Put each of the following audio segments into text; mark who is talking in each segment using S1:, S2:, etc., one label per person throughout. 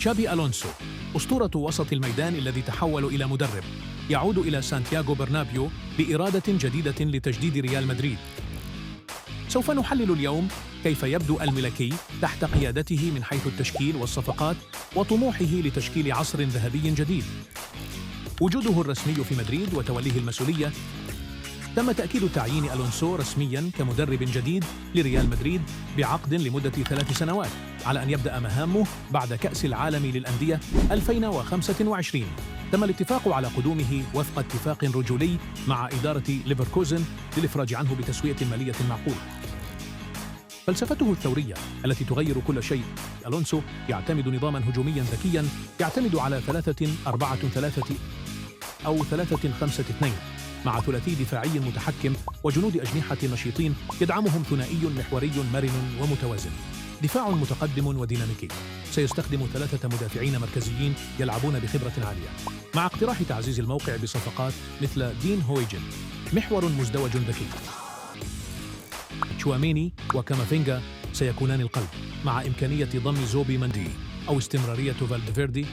S1: تشابي ألونسو، أسطورة وسط الميدان الذي تحول إلى مدرب، يعود إلى سانتياغو برنابيو بإرادة جديدة لتجديد ريال مدريد. سوف نحلل اليوم كيف يبدو الملكي تحت قيادته من حيث التشكيل والصفقات وطموحه لتشكيل عصر ذهبي جديد. وجوده الرسمي في مدريد وتوليه المسؤولية. تم تأكيد تعيين ألونسو رسمياً كمدرب جديد لريال مدريد بعقد لمدة 3 سنوات، على أن يبدأ مهامه بعد كأس العالم للأندية 2025. تم الاتفاق على قدومه وفق اتفاق رجولي مع إدارة ليفركوزن للإفراج عنه بتسوية مالية معقولة. فلسفته الثورية التي تغير كل شيء. ألونسو يعتمد نظاماً هجومياً ذكياً يعتمد على 3-4-3 أو 3-5-2 مع ثلاثي دفاعي متحكم وجنود أجنحة نشيطين يدعمهم ثنائي محوري مرن ومتوازن. دفاع متقدم وديناميكي. سيستخدم 3 مدافعين مركزيين يلعبون بخبرة عالية، مع اقتراح تعزيز الموقع بصفقات مثل دين هويجن، محور مزدوج ذكي. تشواميني وكامافينجا سيكونان القلب، مع إمكانية ضم زوبي مندي أو استمرارية فالديفيردي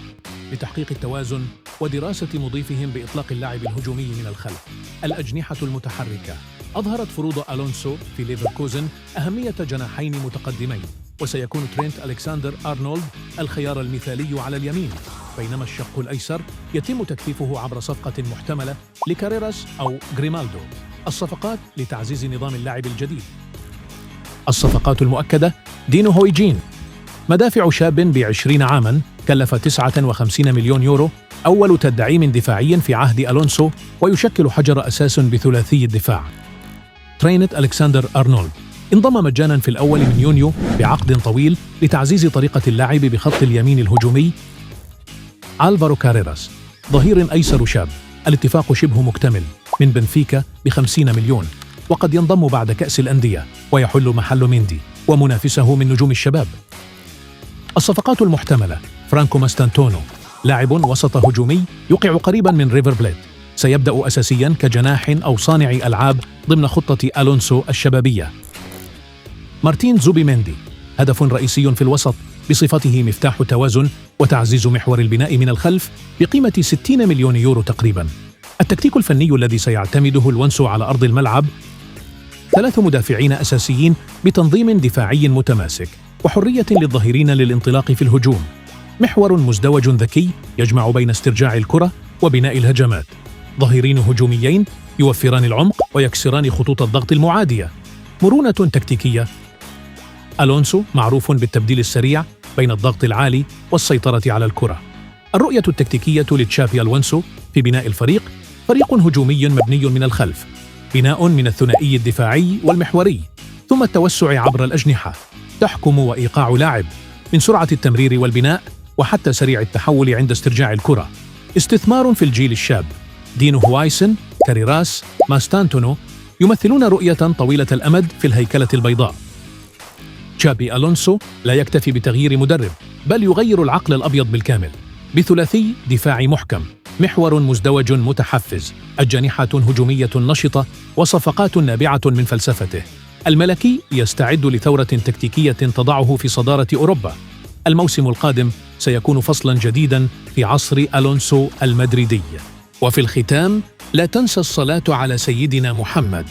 S1: لتحقيق التوازن ودراسة مضيفهم بإطلاق اللاعب الهجومي من الخلف. الأجنحة المتحركة. أظهرت فروض ألونسو في ليفركوزن أهمية جناحين متقدمين، وسيكون ترينت ألكساندر أرنولد الخيار المثالي على اليمين، بينما الشق الأيسر يتم تكثيفه عبر صفقة محتملة لكاريراس أو غريمالدو. الصفقات لتعزيز نظام اللعب الجديد. الصفقات المؤكدة: دينو هويجين، مدافع شاب ب20 عاماً، كلف 59 مليون يورو، أول تدعيم دفاعي في عهد ألونسو، ويشكل حجر أساس بثلاثي الدفاع. ترينت ألكساندر أرنولد انضم مجاناً في الأول من يونيو بعقد طويل لتعزيز طريقة اللعب بخط اليمين الهجومي. ألفارو كاريراس، ظهير أيسر شاب، الاتفاق شبه مكتمل، من بنفيكا ب50 مليون، وقد ينضم بعد كأس الأندية ويحل محل ميندي ومنافسه من نجوم الشباب. الصفقات المحتملة: فرانكو ماستانتونو، لاعب وسط هجومي يقع قريبا من ريفر بليت، سيبدأ أساسيا كجناح أو صانع ألعاب ضمن خطة ألونسو الشبابية. مارتين زوبيميندي، هدف رئيسي في الوسط بصفته مفتاح توازن وتعزيز محور البناء من الخلف بقيمة 60 مليون يورو تقريبا. التكتيك الفني الذي سيعتمده الونسو على أرض الملعب: 3 مدافعين أساسيين بتنظيم دفاعي متماسك وحرية للظهيرين للانطلاق في الهجوم. محور مزدوج ذكي يجمع بين استرجاع الكرة وبناء الهجمات. ظهيرين هجوميين يوفران العمق ويكسران خطوط الضغط المعادية. مرونة تكتيكية. ألونسو معروف بالتبديل السريع بين الضغط العالي والسيطرة على الكرة. الرؤية التكتيكية لتشابي ألونسو في بناء الفريق: فريق هجومي مبني من الخلف، بناء من الثنائي الدفاعي والمحوري، ثم التوسع عبر الأجنحة. تحكم وإيقاع لاعب، من سرعة التمرير والبناء وحتى سريع التحول عند استرجاع الكرة. استثمار في الجيل الشاب. دينو هوايسن، كاريراس، ماستانتونو يمثلون رؤية طويلة الأمد في الهيكلة البيضاء. تشابي ألونسو لا يكتفي بتغيير مدرب، بل يغير العقل الأبيض بالكامل، بثلاثي دفاع محكم، محور مزدوج متحفز، أجنحة هجومية نشطة، وصفقات نابعة من فلسفته. الملكي يستعد لثورة تكتيكية تضعه في صدارة أوروبا. الموسم القادم سيكون فصلاً جديداً في عصر ألونسو المدريدي. وفي الختام، لا تنسى الصلاة على سيدنا محمد.